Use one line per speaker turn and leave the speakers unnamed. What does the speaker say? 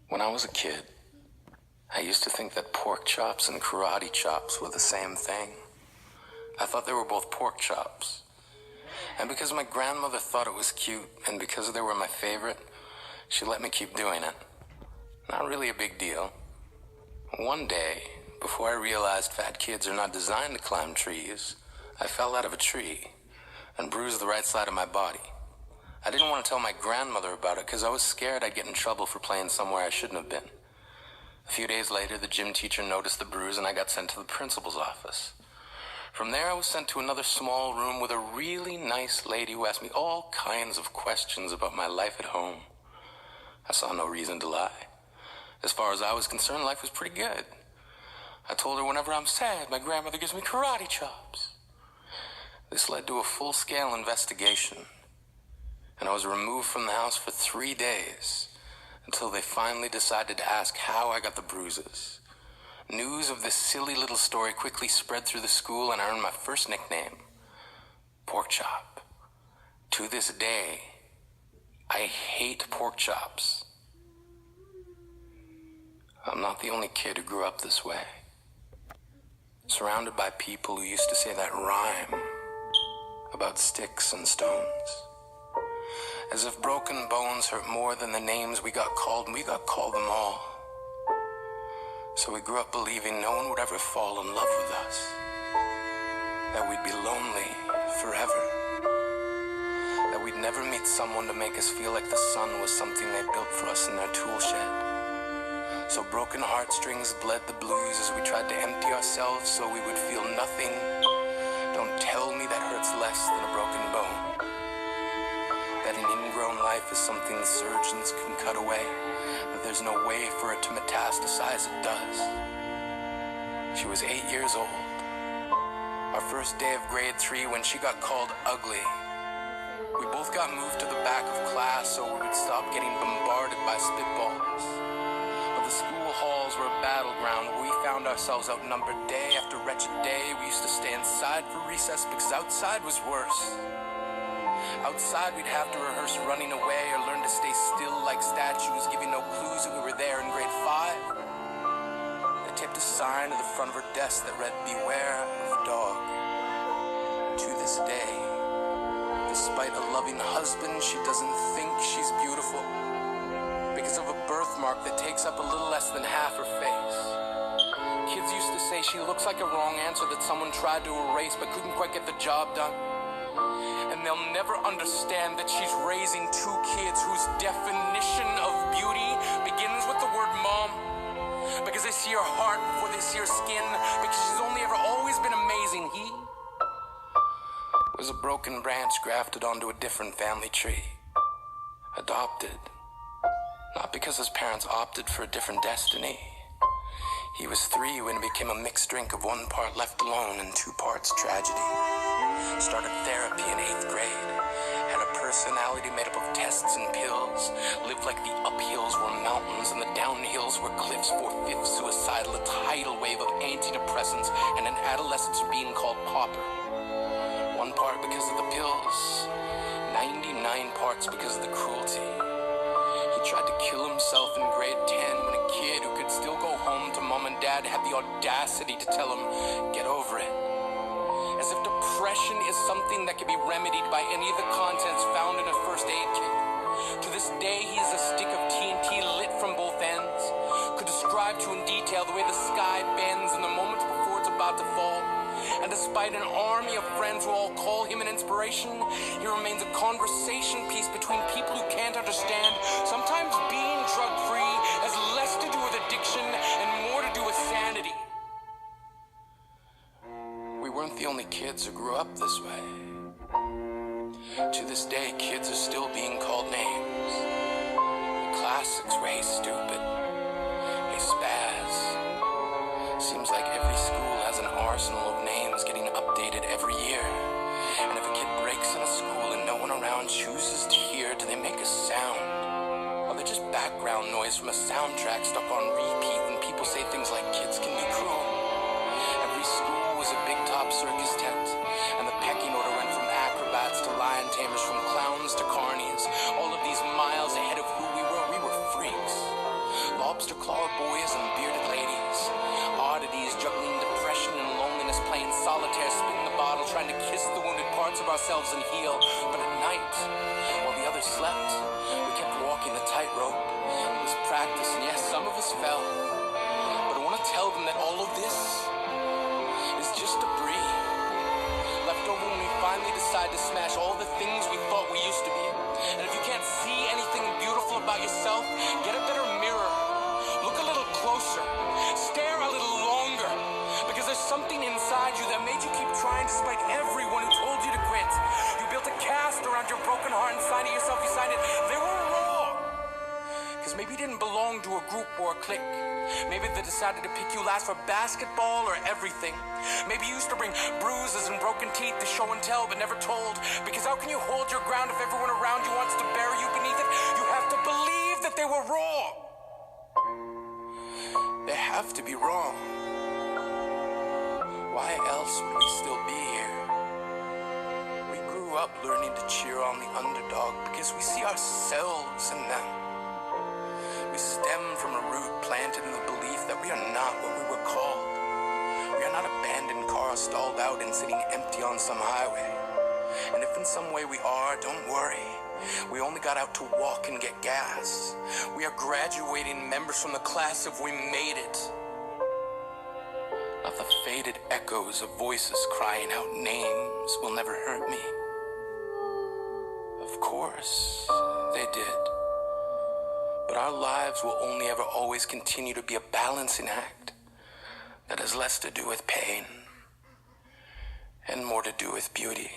When I was a kid, I used to think that pork chops and karate chops were the same thing. I thought they were both pork chops. And because my grandmother thought it was cute, and because they were my favorite, she let me keep doing it. Not really a big deal. One day, before I realized fat kids are not designed to climb trees, I fell out of a tree and bruised the right side of my body. I didn't want to tell my grandmother about it because I was scared I'd get in trouble for playing somewhere I shouldn't have been. A few days later, the gym teacher noticed the bruise and I got sent to the principal's office. From there, I was sent to another small room with a really nice lady who asked me all kinds of questions about my life at home. I saw no reason to lie. As far as I was concerned, life was pretty good. I told her whenever I'm sad, my grandmother gives me karate chops. This led to a full-scale investigation, and I was removed from the house for 3 days until they finally decided to ask how I got the bruises. News of this silly little story quickly spread through the school, and I earned my first nickname, Pork Chop. To this day, I hate pork chops. I'm not the only kid who grew up this way. Surrounded by people who used to say that rhyme about sticks and stones. As if broken bones hurt more than the names we got called, and we got called them all. So we grew up believing no one would ever fall in love with us. That we'd be lonely forever. That we'd never meet someone to make us feel like the sun was something they built for us in their tool shed. So broken heartstrings bled the blues as we tried to empty ourselves so we would feel nothing. Don't tell me that hurts less than a broken bone. That an ingrown life is something surgeons can cut away. That there's no way for it to metastasize, it does. She was 8 years old. Our first day of grade 3 when she got called ugly. We both got moved to the back of class so we would stop getting bombarded by spitballs. The school halls were a battleground where we found ourselves outnumbered day after wretched day. We used to stay inside for recess because outside was worse. Outside we'd have to rehearse running away or learn to stay still like statues, giving no clues that we were there in grade 5. They taped a sign to the front of her desk that read, "Beware of dog." To this day, despite a loving husband, she doesn't think she's beautiful. Because of a birthmark that takes up a little less than half her face. Kids used to say she looks like a wrong answer that someone tried to erase but couldn't quite get the job done. And they'll never understand that she's raising 2 kids whose definition of beauty begins with the word mom. Because they see her heart before they see her skin. Because she's only ever always been amazing. He was a broken branch grafted onto a different family tree. Adopted. Not because his parents opted for a different destiny. He was 3 when it became a mixed drink of 1 part left alone and 2 parts tragedy. Started therapy in 8th grade. Had a personality made up of tests and pills. Lived like the uphills were mountains and the downhills were cliffs. 4/5 suicidal, a tidal wave of antidepressants, and an adolescence being called pauper. 1 part because of the pills. 99 parts because of the cruelty. He tried to kill himself in grade 10 when a kid who could still go home to mom and dad had the audacity to tell him, "Get over it." As if depression is something that can be remedied by any of the contents found in a first aid kit. To this day, he is a stick of TNT lit from both ends. Could describe to in detail the way the sky bends in the moments before it's about to fall. And despite an army of friends who all call him an inspiration, he remains a conversation piece between people who can't understand. Sometimes being drug-free has less to do with addiction and more to do with sanity. We weren't the only kids who grew up this way. To this day, kids are still being called names. The classics were "Hey Stupid," "Hey Spaz." Seems like every school has an arsenal of names getting updated every year. And if a kid breaks in a school and no one around chooses to hear, do they make a sound? Or they're just background noise from a soundtrack stuck on repeat when people say things like "kids can be cruel"? Every school was a big top circus tent, and the pecking order went from acrobats to lion tamers, from clowns to carnies. All of these miles ahead of who we were freaks. lobster-clawed boys and bearded ladies. Oddities juggling depression and loneliness, playing solitaire, spinning the bottle, trying to kiss the wounded parts of ourselves and heal. But at night, while the others slept, we kept walking the tightrope. It was practice, and yes, some of us fell. But I want to tell them that all of this is just debris left over when we finally decide to smash all the things we thought we used to be. And if you can't see anything beautiful about yourself, get a better mirror. Look a little closer. Stare a little longer. Because there's something inside you that made you keep trying despite everyone who told you to quit. You built a cast around your broken heart and signed it yourself. You signed it. They were wrong. Because maybe you didn't belong to a group or a clique. Maybe they decided to pick you last for basketball or everything. Maybe you used to bring bruises and broken teeth to show and tell but never told. Because how can you hold your ground if everyone around you wants to bury you beneath it? You have to believe that they were wrong. They have to be wrong. Why else would we still be here? We grew up learning to cheer on the underdog because we see ourselves in them. We stem from a root planted in the belief that we are not what we were called. We are not abandoned cars stalled out and sitting empty on some highway. And if in some way we are, don't worry. We only got out to walk and get gas. We are graduating members from the class of we made it. Not the faded echoes of voices crying out names will never hurt me. Of course, they did. But our lives will only ever always continue to be a balancing act that has less to do with pain and more to do with beauty.